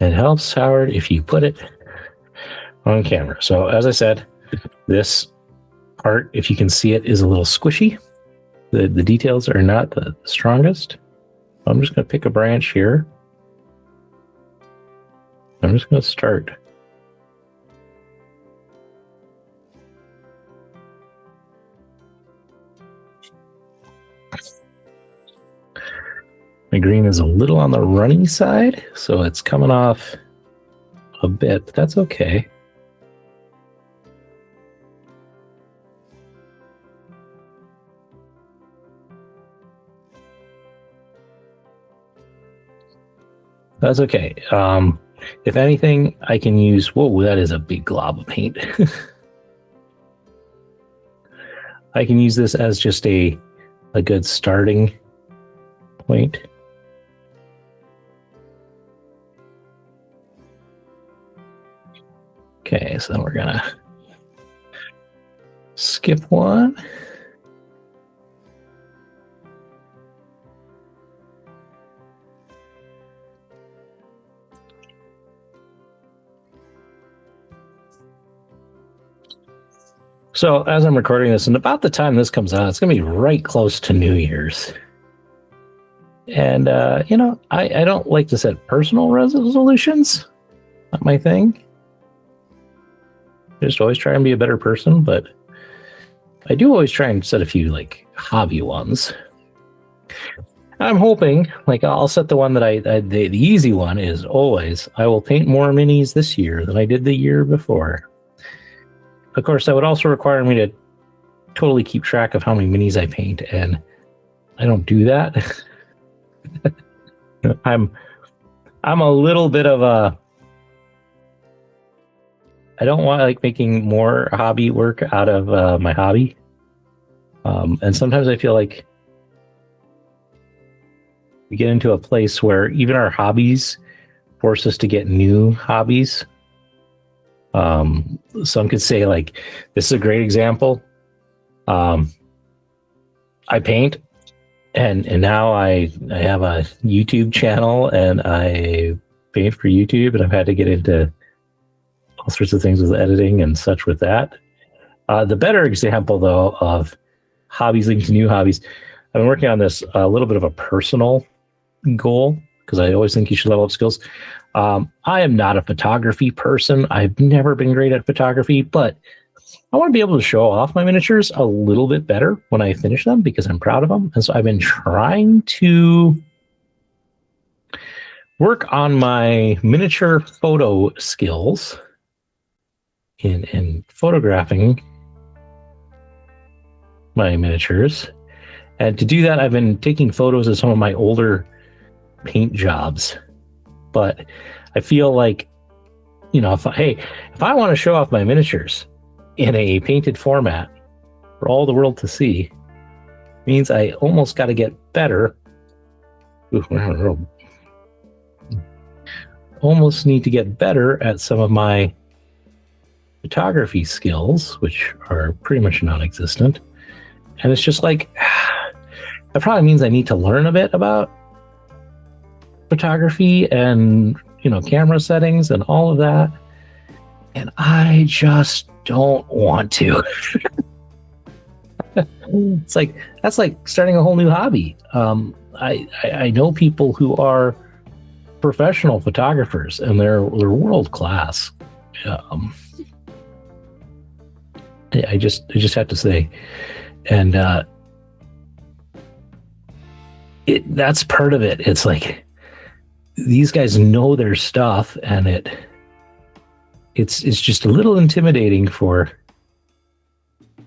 Speaker 1: It helps, Howard, if you put it on camera. So as I said, this part, if you can see it, is a little squishy. The details are not the strongest. I'm just going to pick a branch here. I'm just going to start. My green is a little on the runny side, so it's coming off a bit, but that's okay. That's okay. If anything, I can use... Whoa, that is a big glob of paint. I can use this as just a good starting point. Okay, so then we're gonna skip one. So as I'm recording this, and about the time this comes out, it's going to be right close to New Year's. And, you know, I don't like to set personal resolutions. Not my thing. Just always try and be a better person, but I do always try and set a few, like, hobby ones. I'm hoping, like, I'll set the one that the easy one is always, I will paint more minis this year than I did the year before. Of course, that would also require me to totally keep track of how many minis I paint, and I don't do that. I'm a little bit of a... I don't want like making more hobby work out of my hobby. And sometimes I feel like we get into a place where even our hobbies force us to get new hobbies. Some could say, like, this is a great example. I paint, and now I have a YouTube channel, and I paint for YouTube, and I've had to get into all sorts of things with editing and such with that. The better example, though, of hobbies leading to new hobbies, I've been working on this a little bit of a personal goal, because I always think you should level up skills. I am not a photography person. I've never been great at photography, but I want to be able to show off my miniatures a little bit better when I finish them, because I'm proud of them. And so I've been trying to work on my miniature photo skills in photographing my miniatures. And to do that, I've been taking photos of some of my older paint jobs. But I feel like, you know, if I want to show off my miniatures in a painted format for all the world to see, means I almost got to get better. Almost need to get better at some of my photography skills, which are pretty much non-existent. And it's just like, that probably means I need to learn a bit about photography and, you know, camera settings and all of that. And I just don't want to. It's like, that's like starting a whole new hobby. I know people who are professional photographers, and they're world class. I just have to say, and that's part of it. It's like, these guys know their stuff, and it's just a little intimidating for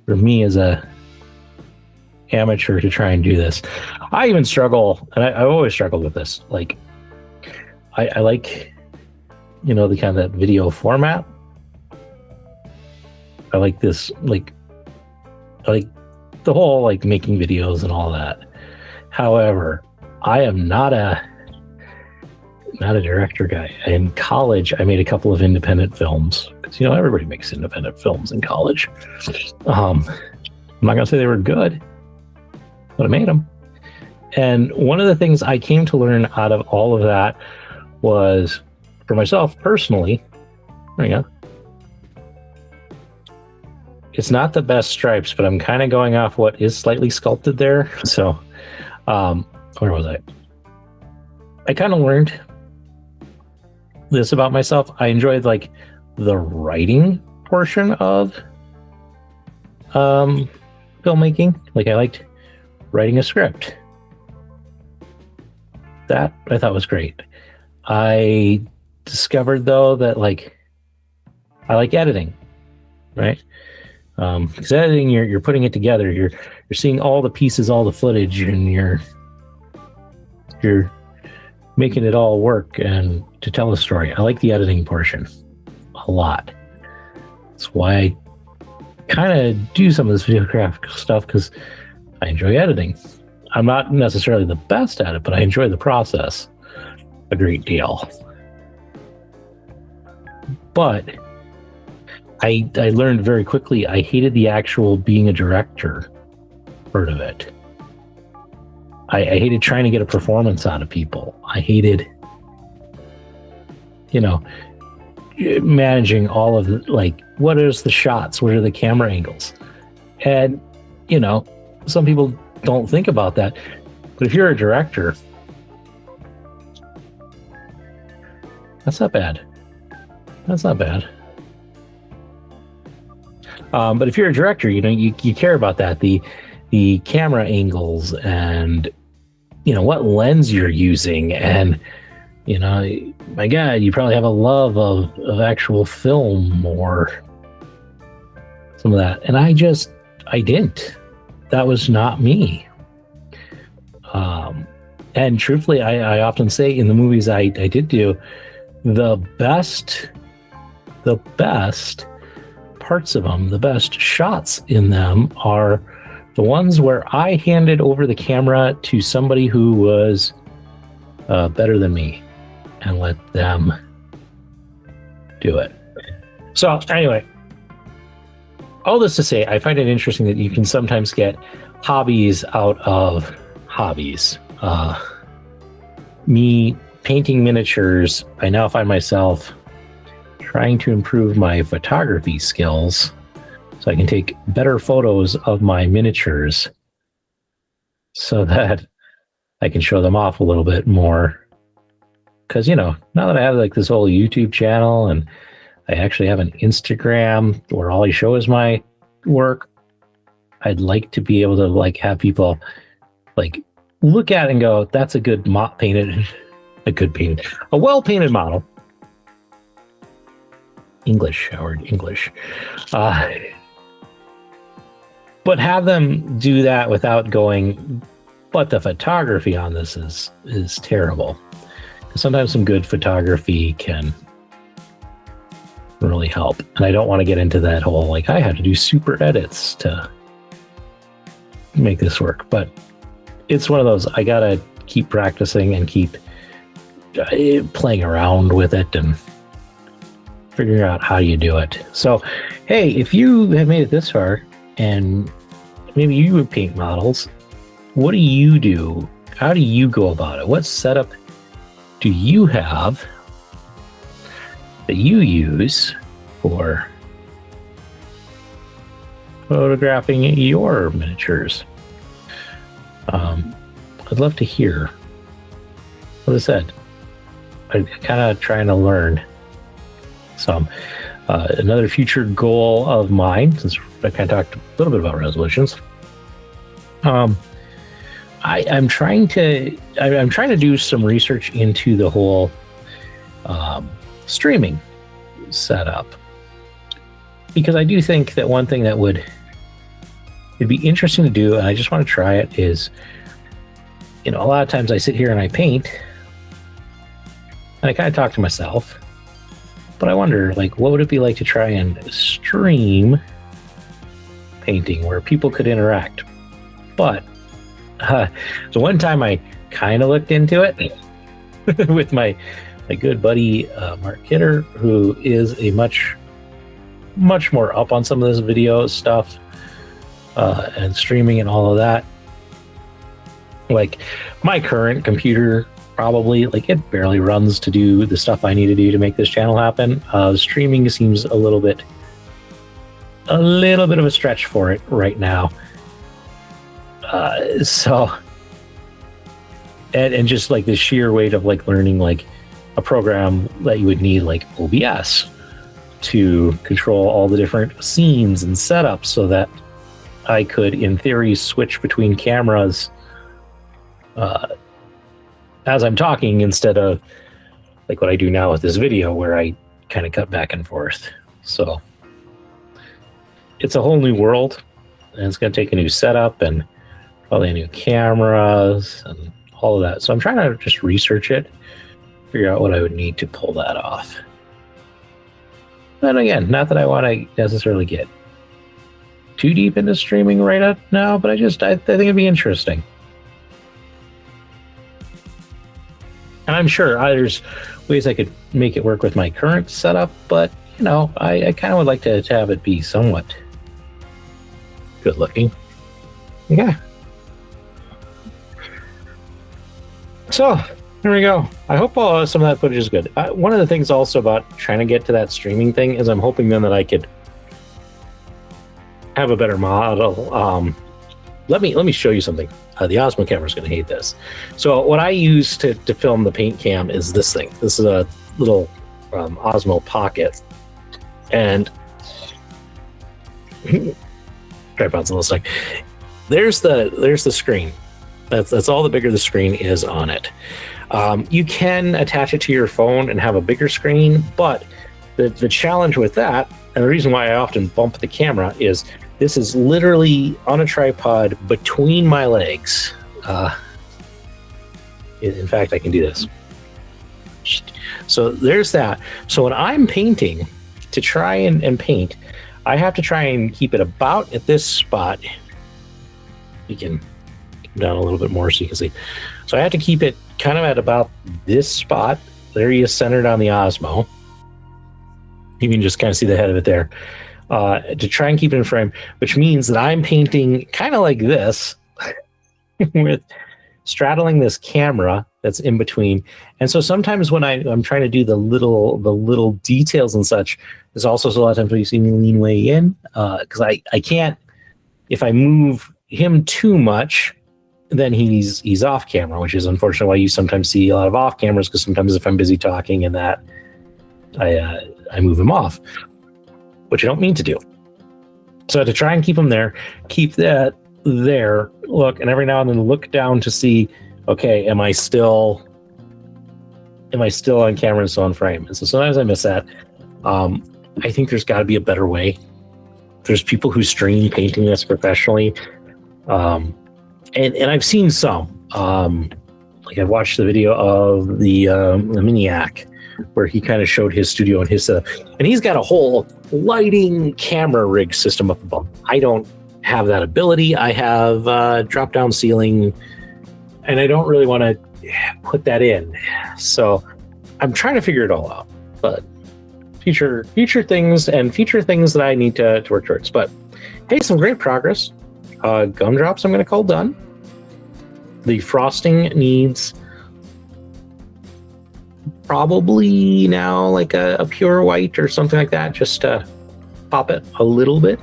Speaker 1: me as a amateur to try and do this. I even struggle, and I've always struggled with this. Like, I like, you know, the kind of that video format. I like this, like, I like the whole, like, making videos and all that. However, I am not a director guy. In college, I made a couple of independent films, because, you know, everybody makes independent films in college. I'm not gonna say they were good, but I made them. And one of the things I came to learn out of all of that was, for myself personally, there you go, it's not the best stripes, but I'm kind of going off what is slightly sculpted there. So where was I? I kind of learned this about myself. I enjoyed, like, the writing portion of filmmaking. Like, I liked writing a script. That I thought was great. I discovered though that like I like editing, right? Because editing, you're putting it together. You're seeing all the pieces, all the footage, and you're making it all work and to tell a story. I like the editing portion a lot. That's why I kind of do some of this videographic stuff, because I enjoy editing. I'm not necessarily the best at it, but I enjoy the process a great deal. But I learned very quickly I hated the actual being a director part of it. I hated trying to get a performance out of people. I hated, managing all of the, like, what is the shots? What are the camera angles? And, some people don't think about that. But if you're a director, that's not bad. That's not bad. But if you're a director, you care about that. The camera angles and, what lens you're using. And, my God, you probably have a love of actual film or some of that. And I didn't. That was not me. And truthfully, I often say in the movies I did do, the best parts of them, the best shots in them are the ones where I handed over the camera to somebody who was better than me and let them do it. So anyway, all this to say, I find it interesting that you can sometimes get hobbies out of hobbies. Me painting miniatures, I now find myself trying to improve my photography skills so I can take better photos of my miniatures so that I can show them off a little bit more. Because, now that I have like this whole YouTube channel and I actually have an Instagram where all I show is my work, I'd like to be able to like have people like look at it and go, that's a well painted model. English, Howard, English. But have them do that without going, but the photography on this is terrible. Sometimes some good photography can really help. And I don't want to get into that whole, like, I have to do super edits to make this work. But it's one of those, I got to keep practicing and keep playing around with it and figuring out how you do it. So, hey, if you have made it this far and maybe you would paint models, what do you do? How do you go about it? What setup do you have that you use for photographing your miniatures? I'd love to hear. As I said, I'm kind of trying to learn some. Another future goal of mine, since I kind of talked a little bit about resolutions, I'm trying to do some research into the whole streaming setup, because I do think that one thing that it'd be interesting to do, and I just want to try it, is, a lot of times I sit here and I paint and I kind of talk to myself, but I wonder, like, what would it be like to try and stream painting where people could interact? But so one time I kind of looked into it with my good buddy Mark Kidder, who is a much more up on some of this video stuff and streaming and all of that. Like, my current computer probably, like, it barely runs to do the stuff I need to do to make this channel happen. Streaming seems a little bit of a stretch for it right now. So, and just like the sheer weight of like learning like a program that you would need, like OBS, to control all the different scenes and setups so that I could, in theory, switch between cameras as I'm talking instead of like what I do now with this video where I kind of cut back and forth. So it's a whole new world, and it's going to take a new setup and probably new cameras and all of that. So I'm trying to just research it, figure out what I would need to pull that off. And again, not that I want to necessarily get too deep into streaming right now, but I think it'd be interesting. And I'm sure there's ways I could make it work with my current setup, but you know, I kind of would like to have it be somewhat good looking. Yeah. So there we go. I hope some of that footage is good. One of the things also about trying to get to that streaming thing is I'm hoping then that I could have a better model. Let me show you something. The Osmo camera is going to hate this. So what I use to film the paint cam is this thing. This is a little Osmo Pocket, and tripod's a little stuck. There's the screen. That's all the bigger the screen is on it. You can attach it to your phone and have a bigger screen, but the challenge with that, and the reason why I often bump the camera, is this is literally on a tripod between my legs. In fact, I can do this. So there's that. So when I'm painting, to try and paint, I have to try and keep it about at this spot. You can come down a little bit more so you can see. So I have to keep it kind of at about this spot. There he is, centered on the Osmo. You can just kind of see the head of it there. To try and keep it in frame, which means that I'm painting kind of like this with straddling this camera that's in between. And so sometimes when I'm trying to do the little details and such, there's also a lot of times when you see me lean way in, because I can't, if I move him too much, then he's off camera, which is unfortunately why you sometimes see a lot of off cameras, because sometimes if I'm busy talking and that, I move him off, which I don't mean to do. So to try and keep him there, keep that there, look, and every now and then look down to see, okay, am I still on camera and still on frame? And so sometimes I miss that. I think there's got to be a better way. There's people who stream painting this professionally. And I've seen some. Like I've watched the video of the Maniac, where he kind of showed his studio and his setup, and he's got a whole lighting camera rig system up above. I don't have that ability. I have drop down ceiling, and I don't really want to put that in. So I'm trying to figure it all out. But future things that I need to work towards. But hey, some great progress. Gumdrops I'm going to call done. The frosting needs probably now like a pure white or something like that, just to pop it a little bit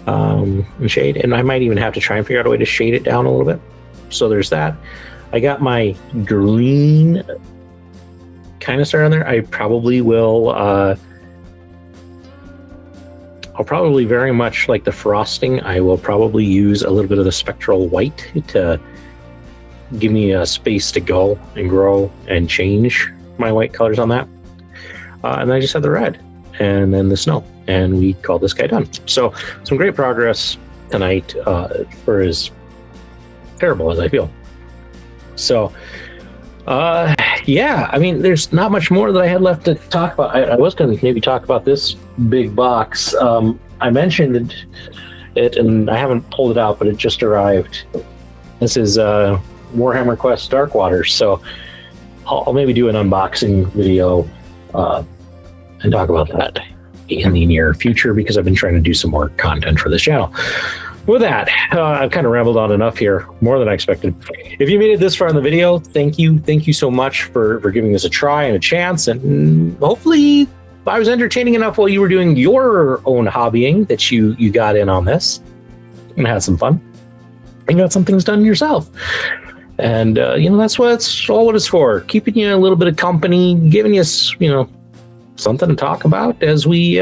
Speaker 1: and shade. And I might even have to try and figure out a way to shade it down a little bit. So there's that. I got my green kind of started on there. I probably will I'll probably, very much like the frosting, I will probably use a little bit of the spectral white to give me a space to go and grow and change my white colors on that. And then I just have the red and then the snow, and we call this guy done. So some great progress tonight, for as terrible as I feel. So yeah, I mean, there's not much more that I had left to talk about. I was going to maybe talk about this big box. I mentioned it, and I haven't pulled it out, but it just arrived. This is Warhammer Quest Dark Waters, so I'll maybe do an unboxing video and talk about that in the near future, because I've been trying to do some more content for this channel. With that, I've kind of rambled on enough here, more than I expected. If you made it this far in the video, thank you. Thank you so much for giving this a try and a chance. And hopefully I was entertaining enough while you were doing your own hobbying that you got in on this and had some fun and got some things done yourself. And, that's all what it's for. Keeping you a little bit of company, giving you, something to talk about as we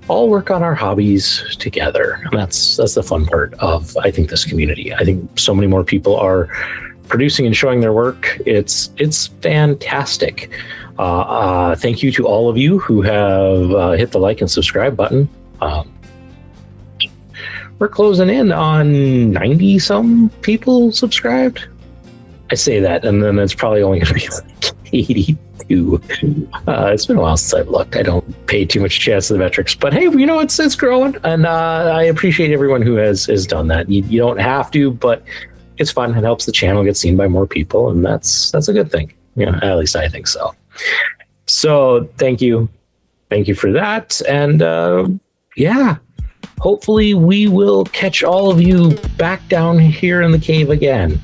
Speaker 1: all work on our hobbies together. And that's the fun part of, I think, this community. I think so many more people are producing and showing their work. It's fantastic. Thank you to all of you who have hit the like and subscribe button. We're closing in on 90 some people subscribed. I say that, and then it's probably only going to be like 82. It's been a while since I've looked. I don't pay too much chance to the metrics, but hey, you know, it's growing, and I appreciate everyone who has done that. You don't have to, but it's fun. It helps the channel get seen by more people, and that's a good thing. Yeah, at least I think so. So thank you for that, and yeah. Hopefully we will catch all of you back down here in the cave again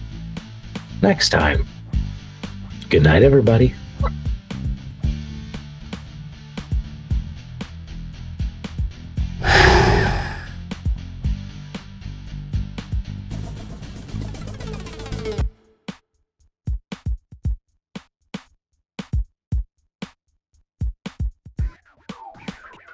Speaker 1: next time. Good night, everybody.